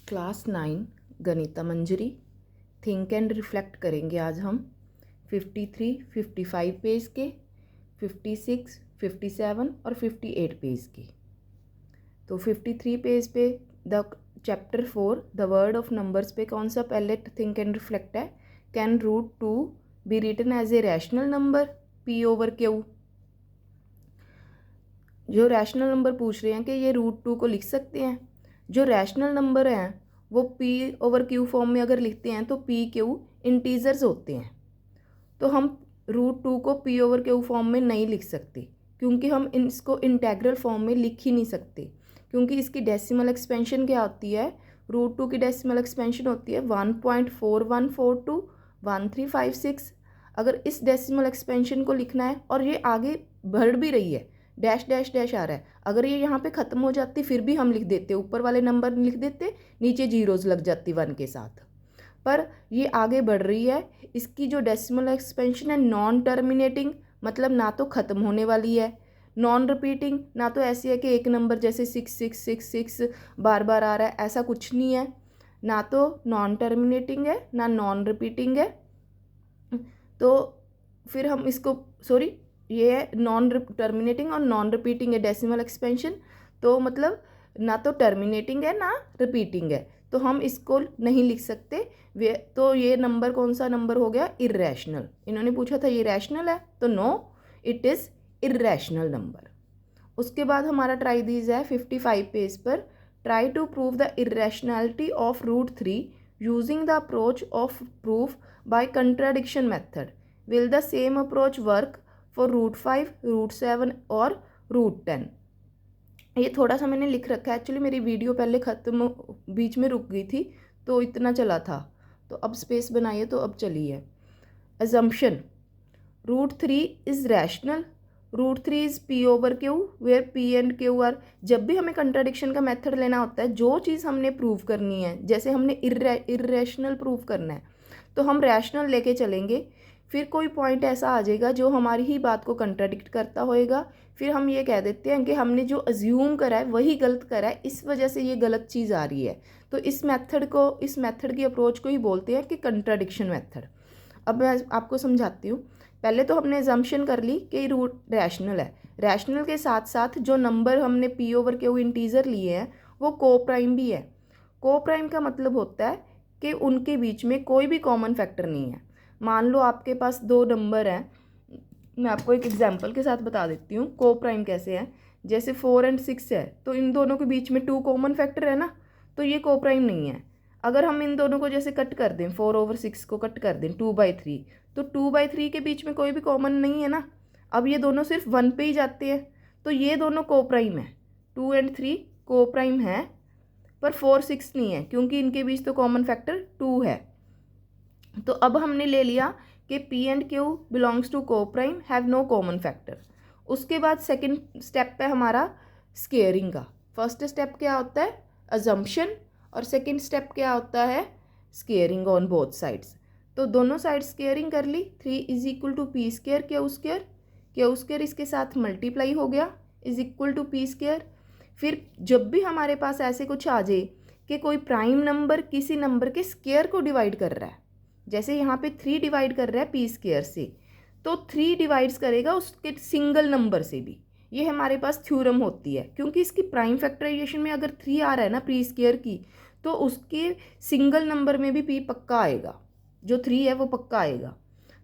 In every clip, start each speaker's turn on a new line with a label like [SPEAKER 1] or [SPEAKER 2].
[SPEAKER 1] Class 9 Ganita Manjari think and reflect करेंगे आज हम 53, 55 पेज के, 56, 57 और 58 पेज के। तो 53 पेज पे the chapter 4 the word of numbers पे कौन सा पहले थिंक एंड रिफ्लेक्ट है। Can root 2 be written as a rational number P over Q. जो रैशनल नंबर पूछ रहे हैं कि ये रूट 2 को लिख सकते हैं। जो रैशनल नंबर हैं वो पी ओवर क्यू फॉर्म में अगर लिखते हैं तो पी क्यू इंटीजर्स होते हैं। तो हम रूट 2 को पी ओवर क्यू फॉर्म में नहीं लिख सकते, क्योंकि हम इसको इंटेग्रल फॉर्म में लिख ही नहीं सकते, क्योंकि इसकी डेसिमल एक्सपेंशन क्या होती है। रूट 2 की डेसिमल एक्सपेंशन होती है 1.41421356। अगर इस डेसिमल एक्सपेंशन को लिखना है और ये आगे बढ़ भी रही है, डैश डैश डैश आ रहा है, अगर ये यहाँ पे ख़त्म हो जाती फिर भी हम लिख देते, ऊपर वाले नंबर लिख देते, नीचे जीरोज़ लग जाती 1 के साथ। पर ये आगे बढ़ रही है। इसकी जो डेसिमल एक्सपेंशन है नॉन टर्मिनेटिंग, मतलब ना तो ख़त्म होने वाली है, नॉन रिपीटिंग, ना तो ऐसी है कि एक नंबर जैसे 6666 बार बार आ रहा है, ऐसा कुछ नहीं है। ना तो नॉन टर्मिनेटिंग है ना नॉन रिपीटिंग है। तो फिर हम इसको ये है नॉन टर्मिनेटिंग और नॉन रिपीटिंग है डेसिमल एक्सपेंशन। तो मतलब ना तो टर्मिनेटिंग है ना रिपीटिंग है, तो हम इसको नहीं लिख सकते। तो ये नंबर कौन सा नंबर हो गया, इर्रेशनल। इन्होंने पूछा था ये रैशनल है, तो no, it is irrational number. उसके बाद हमारा ट्राई दीज है 55 पेज पर। Try to prove the irrationality of root 3 using the approach of proof by contradiction method. Will the same approach work for root 5, root 7 और root 10। ये थोड़ा सा मैंने लिख रखा है, एक्चुअली मेरी वीडियो पहले ख़त्म बीच में रुक गई थी तो इतना चला था, तो अब स्पेस बनाइए तो अब चलिए। assumption root 3 is rational, root 3 is P over Q where P and Q are. जब भी हमें कंट्राडिक्शन का मेथड लेना होता है, जो चीज़ हमने प्रूव करनी है, जैसे हमने इर्रेशनल प्रूव करना है तो हम रैशनल लेके चलेंगे। फिर कोई पॉइंट ऐसा आ जाएगा जो हमारी ही बात को कंट्राडिक्ट करता होएगा, फिर हम ये कह देते हैं कि हमने जो अज्यूम करा है वही गलत करा है, इस वजह से ये गलत चीज़ आ रही है। तो इस मेथड की अप्रोच को ही बोलते हैं कि कंट्राडिक्शन मेथड। अब मैं आपको समझाती हूँ। पहले तो हमने एजम्पशन कर ली कि रूट रैशनल है। रैशनल के साथ साथ जो नंबर हमने पी ओवर क्यू इंटीजर लिए हैं वो को प्राइम भी है। को प्राइम का मतलब होता है कि उनके बीच में कोई भी कॉमन फैक्टर नहीं है। मान लो आपके पास दो नंबर हैं, मैं आपको एक एग्जांपल के साथ बता देती हूँ को प्राइम कैसे है। जैसे 4 और 6 है, तो इन दोनों के बीच में 2 कॉमन फैक्टर है ना, तो ये को प्राइम नहीं है। अगर हम इन दोनों को जैसे कट कर दें, 4/6 को कट कर दें 2/3, तो 2/3 के बीच में कोई भी कॉमन नहीं है ना। अब ये दोनों सिर्फ 1 पे ही जाते हैं, तो ये दोनों को प्राइम है। 2 और 3 को प्राइम है, पर 4, 6 नहीं है, क्योंकि इनके बीच तो कॉमन फैक्टर 2 है। तो अब हमने ले लिया कि P and Q belongs to coprime, have no common factor. उसके बाद सेकंड स्टेप है हमारा स्केयरिंग का। फर्स्ट स्टेप क्या होता है, अजम्पशन, और सेकंड स्टेप क्या होता है, स्केयरिंग ऑन बोथ साइड्स। तो दोनों साइड्स स्केयरिंग कर ली। 3 is equal to P square Q square, Q square इसके साथ मल्टीप्लाई हो गया, is equal to P square. फिर जब भी हमारे पास ऐसे कुछ आ जाए कि कोई प्राइम नंबर किसी नंबर के स्केयर को डिवाइड कर रहा है, जैसे यहाँ पे 3 डिवाइड कर रहा है पी स्केयर से, तो 3 डिवाइड्स करेगा उसके सिंगल नंबर से भी। ये हमारे पास थ्योरम होती है, क्योंकि इसकी प्राइम फैक्टराइजेशन में अगर 3 आ रहा है ना पी स्केयर की, तो उसके सिंगल नंबर में भी पी पक्का आएगा, जो 3 है वो पक्का आएगा।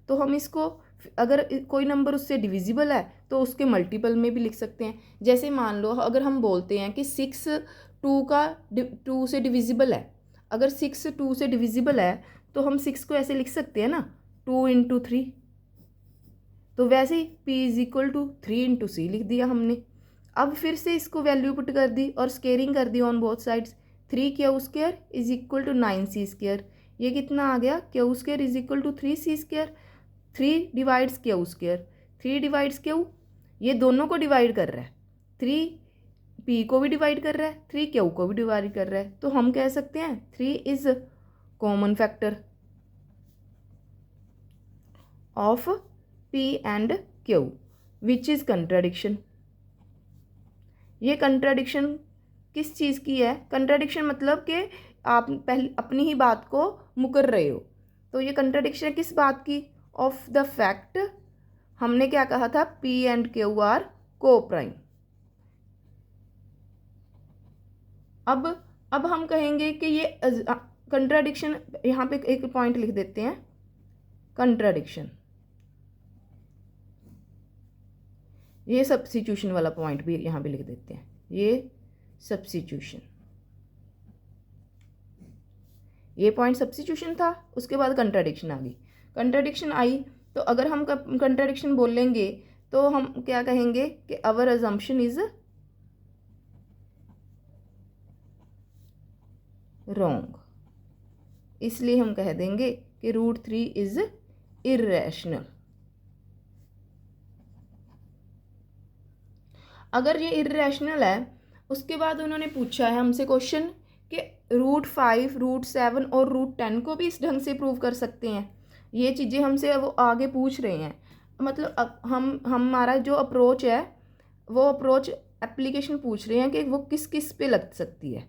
[SPEAKER 1] तो हम इसको अगर कोई नंबर उससे डिविजिबल है तो उसके मल्टीपल में भी लिख सकते हैं। जैसे मान लो अगर हम बोलते हैं कि 6 2 से डिविजिबल है, अगर 6 2 से डिविजिबल है तो हम 6 को ऐसे लिख सकते हैं ना, 2 इंटू 3। तो वैसे ही p is equal to 3 into C लिख दिया हमने। अब फिर से इसको वैल्यू पुट कर दी और स्केयरिंग कर दी on both sides. 3 Q square is equal to 9 C square. ये कितना आ गया, Q square is equal to 3 C square. 3 divides Q square, 3 divides Q, ये दोनों को डिवाइड कर रहा है। 3 p को भी डिवाइड कर रहा है, 3 क्यू को भी डिवाइड कर रहा है, तो हम कह सकते हैं 3 is common factor of p and q, which is contradiction. ये कंट्राडिक्शन किस चीज़ की है, कंट्राडिक्शन मतलब कि आप पहले अपनी ही बात को मुकर रहे हो। तो ये कंट्राडिक्शन है किस बात की? ऑफ द फैक्ट, हमने क्या कहा था, P एंड Q आर को प्राइम। अब हम कहेंगे कि ये कंट्राडिक्शन, यहाँ पे एक पॉइंट लिख देते हैं, कंट्राडिक्शन, ये सब्स्टिट्यूशन वाला पॉइंट भी यहाँ पे लिख देते हैं, ये सब्स्टिट्यूशन, ये पॉइंट सब्स्टिट्यूशन था, उसके बाद कंट्राडिक्शन आ गई। कंट्राडिक्शन आई तो अगर हम कंट्राडिक्शन बोलेंगे तो हम क्या कहेंगे कि अवर अजम्पशन इज रॉन्ग, इसलिए हम कह देंगे कि √3 इज इर्रेशनल। अगर ये इर्रेशनल है, उसके बाद उन्होंने पूछा है हमसे क्वेश्चन कि √5, √7 और √10 को भी इस ढंग से प्रूव कर सकते हैं। ये चीज़ें हमसे वो आगे पूछ रहे हैं। मतलब अब हमारा जो अप्रोच है वो अप्रोच एप्लीकेशन पूछ रहे हैं कि वो किस किस पे लग सकती है।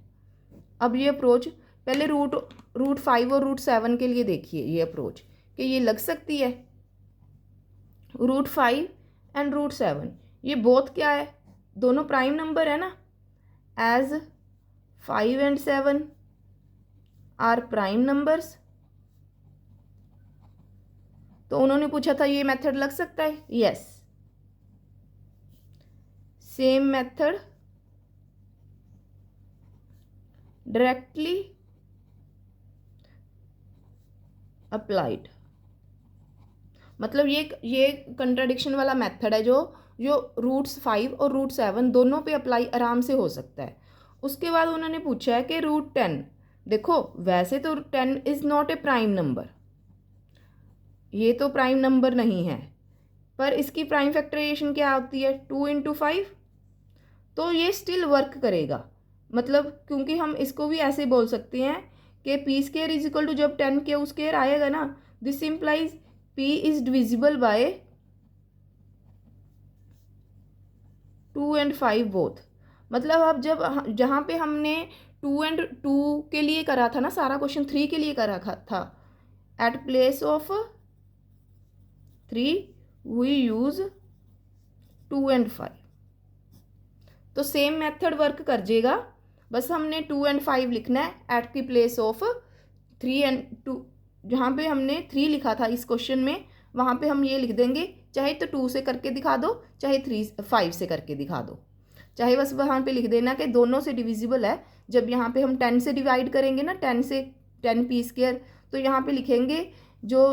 [SPEAKER 1] अब ये अप्रोच पहले √5 और √7 के लिए देखिए, ये अप्रोच कि ये लग सकती है। √5 एंड √7 ये बोथ क्या है, दोनों प्राइम नंबर है ना, as 5 and 7 are prime numbers. तो उन्होंने पूछा था ये मेथड लग सकता है, yes. Same method directly applied, मतलब ये कंट्राडिक्शन वाला मेथड है जो √5 और √7 दोनों पे अप्लाई आराम से हो सकता है। उसके बाद उन्होंने पूछा है कि √10, देखो वैसे तो 10 is not a prime number, ये तो प्राइम नंबर नहीं है, पर इसकी प्राइम फैक्टराइजेशन क्या होती है, 2 × 5, तो ये स्टिल वर्क करेगा। मतलब क्योंकि हम इसको भी ऐसे बोल सकते हैं कि P² = जब 10Q² आएगा ना, this implies P is divisible by 2 and 5 both. मतलब अब जब जहाँ पे हमने 2 एंड 2 के लिए करा था ना, सारा क्वेश्चन 3 के लिए करा था, at place of 3 we use 2 and 5, तो सेम मेथड वर्क कर जाएगा। बस हमने 2 एंड 5 लिखना है एट की प्लेस ऑफ 3 एंड 2, जहाँ पे हमने 3 लिखा था इस क्वेश्चन में, वहाँ पे हम ये लिख देंगे, चाहे तो 2 से करके दिखा दो, चाहे 5 से करके दिखा दो, चाहे बस वहाँ पे लिख देना कि दोनों से डिविजिबल है। जब यहाँ पे हम 10 से डिवाइड करेंगे ना, 10 से 10 P², तो यहाँ पे लिखेंगे जो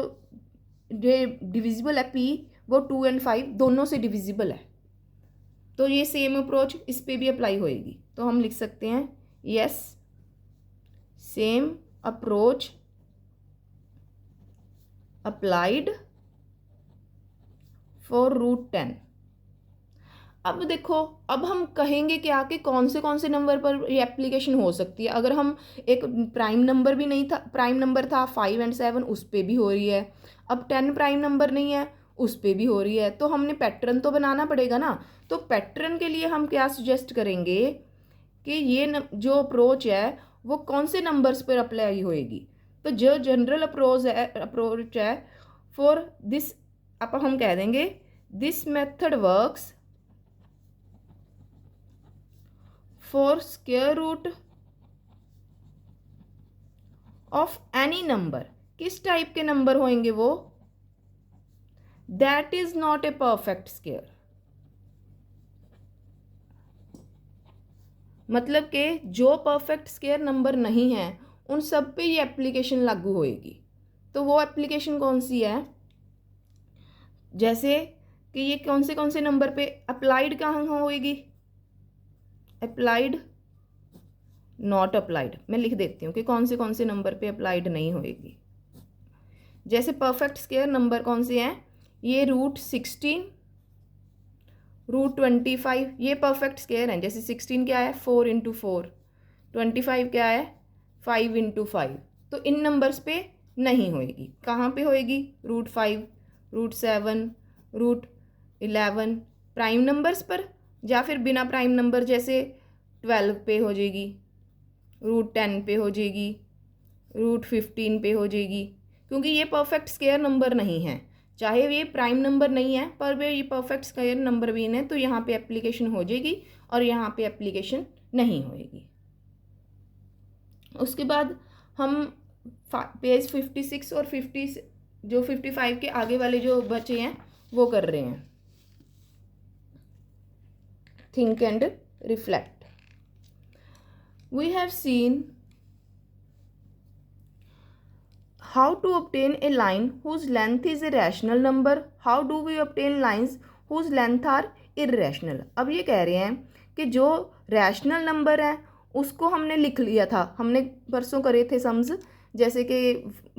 [SPEAKER 1] डिविजिबल है P, वो 2 एंड 5 दोनों से डिविजिबल है। तो ये सेम अप्रोच इस पे भी अप्लाई होएगी। तो हम लिख सकते हैं yes, same approach applied for √10। अब देखो, अब हम कहेंगे क्या कि कौन से नंबर पर ये एप्लीकेशन हो सकती है। अगर हम एक प्राइम नंबर भी नहीं था, प्राइम नंबर था 5 एंड 7, उस पर भी हो रही है। अब 10 प्राइम नंबर नहीं है, उस पर भी हो रही है। तो हमने पैटर्न तो बनाना पड़ेगा ना। तो पैटर्न के लिए हम क्या सजेस्ट करेंगे कि ये जो अप्रोच है वो कौन से नंबर्स पर अप्लाई होएगी। तो जो जनरल अप्रोच है फॉर दिस, अब हम कह देंगे this method works for square root of any number. किस टाइप के नंबर होंगे वो, that is not a perfect square. मतलब कि जो परफेक्ट स्क्वायर नंबर नहीं है उन सब पे ये एप्लीकेशन लागू होएगी। तो वो एप्लीकेशन कौन सी है, जैसे कि ये कौन से नंबर पे अप्लाइड कहाँ होएगी, अप्लाइड नॉट अप्लाइड। मैं लिख देती हूँ कि कौन से नंबर पे अप्लाइड नहीं होएगी। जैसे परफेक्ट स्क्वायर नंबर कौन से हैं, ये √16, √25, ये परफेक्ट स्क्वायर हैं। जैसे 16 क्या है, 4 × 4, 25 क्या है, 5 × 5। तो इन नंबर्स पे नहीं होएगी। कहाँ पे होएगी, √5, √7, √11 प्राइम नंबर्स पर, या फिर बिना प्राइम नंबर जैसे 12 पे हो जाएगी, √10 पे हो जाएगी, √15 पे हो जाएगी, क्योंकि ये परफेक्ट स्क्वायर नंबर नहीं है। चाहे ये प्राइम नंबर नहीं है पर वे ये परफेक्ट स्क्वायर नंबर भी है, तो यहाँ पे एप्लीकेशन हो जाएगी और यहाँ पे एप्लीकेशन नहीं होएगी। उसके बाद हम पेज 56 और 55 के आगे वाले जो बचे हैं वो कर रहे हैं। Think and reflect. We have seen how to obtain a line whose length is a rational number. How do we obtain lines whose length are irrational? अब ये कह रहे हैं कि जो रैशनल नंबर है उसको हमने लिख लिया था, हमने परसों करे थे सम्स, जैसे कि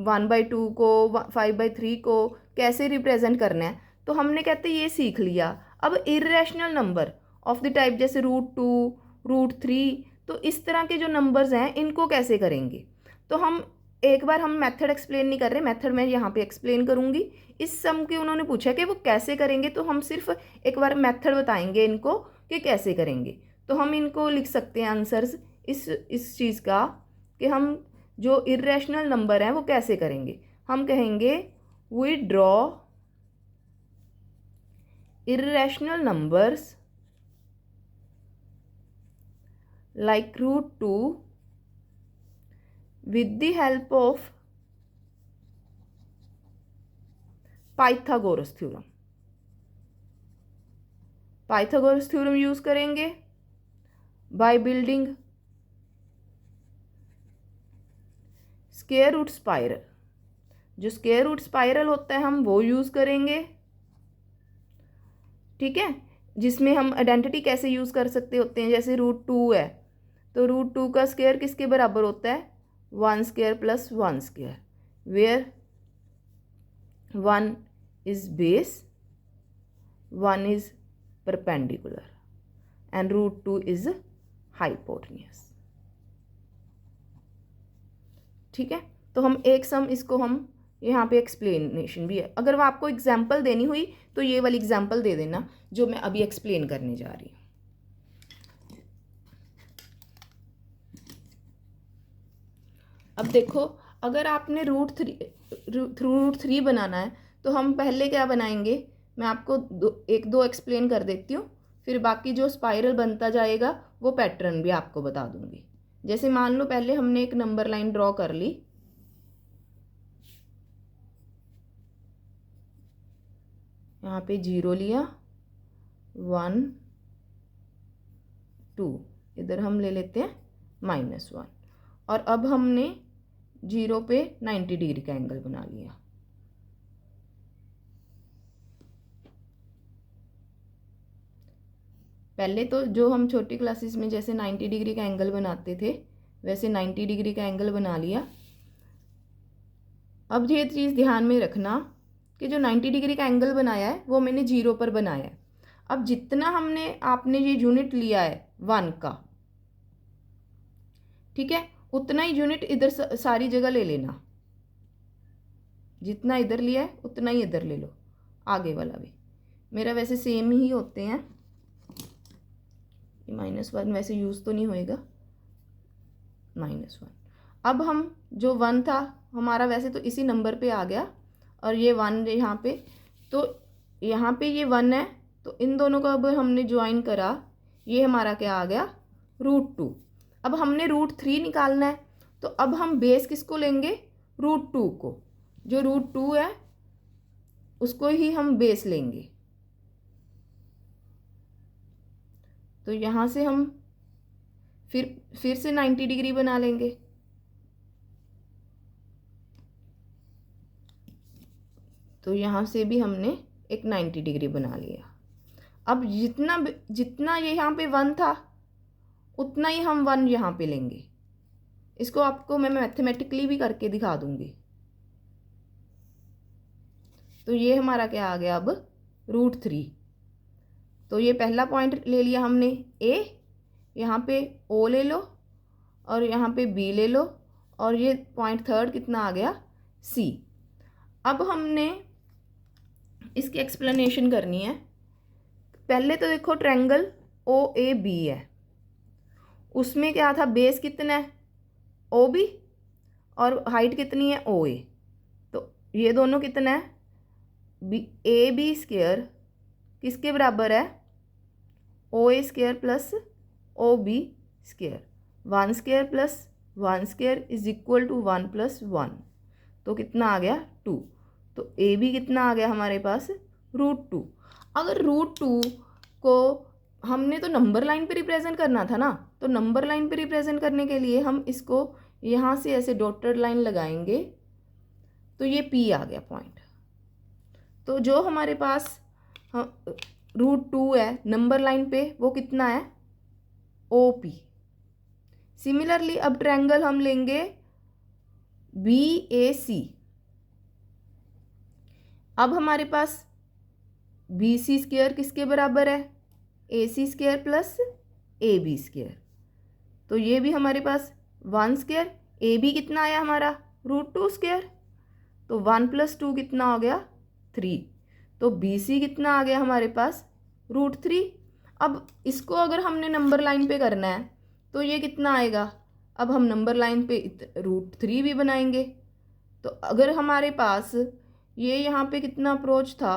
[SPEAKER 1] 1/2 को 5/3 को कैसे रिप्रेजेंट करना है, तो हमने कहते ये सीख लिया। अब irrational number of the type जैसे √2 √3, तो इस तरह के जो नंबर्स हैं इनको कैसे करेंगे। तो हम एक बार हम मेथड एक्सप्लेन नहीं कर रहे, मेथड मैं यहाँ पे एक्सप्लेन करूँगी। इस सम के उन्होंने पूछा कि वो कैसे करेंगे, तो हम सिर्फ एक बार मेथड बताएंगे इनको कि कैसे करेंगे। तो हम इनको लिख सकते हैं आंसर्स इस चीज़ का कि हम जो इरेशनल नंबर हैं वो कैसे करेंगे। हम कहेंगे we draw irrational numbers like √2 with the help of Pythagoras theorem. Pythagoras theorem use करेंगे by building square root spiral. जो स्क्वायर रूट स्पाइरल होता है हम वो यूज करेंगे, ठीक है, जिसमें हम आइडेंटिटी कैसे यूज कर सकते होते हैं। जैसे √2 है तो √2 का स्क्वायर किसके बराबर होता है, 1 square plus 1 square, where 1 is base, 1 is perpendicular and √2 is hypotenuse। ठीक है, तो हम एक सम इसको हम यहाँ पे एक्सप्लेनेशन भी है। अगर वो आपको एग्जाम्पल देनी हुई तो ये वाली एग्जाम्पल दे देना जो मैं अभी एक्सप्लेन करने जा रही हूँ। अब देखो, अगर आपने √3 बनाना है तो हम पहले क्या बनाएंगे, मैं आपको एक दो एक्सप्लेन कर देती हूँ, फिर बाकी जो स्पाइरल बनता जाएगा वो पैटर्न भी आपको बता दूंगी। जैसे मान लो पहले हमने एक नंबर लाइन ड्रॉ कर ली, यहाँ पे 0 लिया, 1 2, इधर हम ले लेते हैं -1, और अब हमने 0 पे 90 डिग्री का एंगल बना लिया। पहले तो जो हम छोटी क्लासेस में जैसे 90 डिग्री का एंगल बनाते थे वैसे 90 डिग्री का एंगल बना लिया। अब ये चीज़ ध्यान में रखना कि जो 90 डिग्री का एंगल बनाया है वो मैंने 0 पर बनाया है। अब जितना आपने ये यूनिट लिया है 1 का, ठीक है, उतना ही यूनिट इधर सारी जगह ले लेना। जितना इधर लिया है उतना ही इधर ले लो, आगे वाला भी। मेरा वैसे सेम ही होते हैं, ये -1 वैसे यूज़ तो नहीं होएगा, -1। अब हम जो 1 था हमारा वैसे तो इसी नंबर पे आ गया, और ये 1 यहाँ पे, तो यहाँ पे ये 1 है, तो इन दोनों का अब हमने ज्वाइन करा, ये हमारा क्या आ गया, √2। अब हमने √3 निकालना है, तो अब हम बेस किसको लेंगे, √2 को। जो √2 है उसको ही हम बेस लेंगे। तो यहाँ से हम फिर से 90 डिग्री बना लेंगे। तो यहाँ से भी हमने एक 90 डिग्री बना लिया। अब जितना ये यहाँ पे 1 था उतना ही हम 1 यहाँ पे लेंगे। इसको आपको मैं मैथमेटिकली भी करके दिखा दूंगी। तो ये हमारा क्या आ गया अब, √3। तो ये पहला पॉइंट ले लिया हमने A, यहाँ पे O ले लो, और यहाँ पे B ले लो, और ये पॉइंट थर्ड कितना आ गया, C। अब हमने इसकी एक्सप्लेनेशन करनी है। पहले तो देखो ट्रायंगल OAB है, उसमें क्या था, बेस कितना है ओ बी और हाइट कितनी है ओ ए। तो ये दोनों कितना है बी ए बी स्क्वायर किसके बराबर है O A square plus O B square. 1 square plus 1 square is equal to 1 plus 1। तो कितना आ गया 2। तो ए बी कितना आ गया हमारे पास √2। अगर √2 को हमने तो नंबर लाइन पे रिप्रेजेंट करना था ना, तो नंबर लाइन पे रिप्रेजेंट करने के लिए हम इसको यहाँ से ऐसे डॉटेड लाइन लगाएंगे तो ये पी आ गया पॉइंट। तो जो हमारे पास √2 है नंबर लाइन पे वो कितना है ओ पी। सिमिलरली अब ट्रायंगल हम लेंगे बी ए सी। अब हमारे पास बी सी स्क्वायर किसके बराबर है A C square plus A B square. तो ये भी हमारे पास 1 स्क्वायर, ए बी कितना आया हमारा √2 स्क्वायर। तो 1 प्लस 2 कितना हो गया 3। तो बी सी कितना आ गया हमारे पास √3। अब इसको अगर हमने नंबर लाइन पे करना है तो ये कितना आएगा, अब हम नंबर लाइन पे √3 भी बनाएंगे। तो अगर हमारे पास ये यहाँ पे कितना अप्रोच था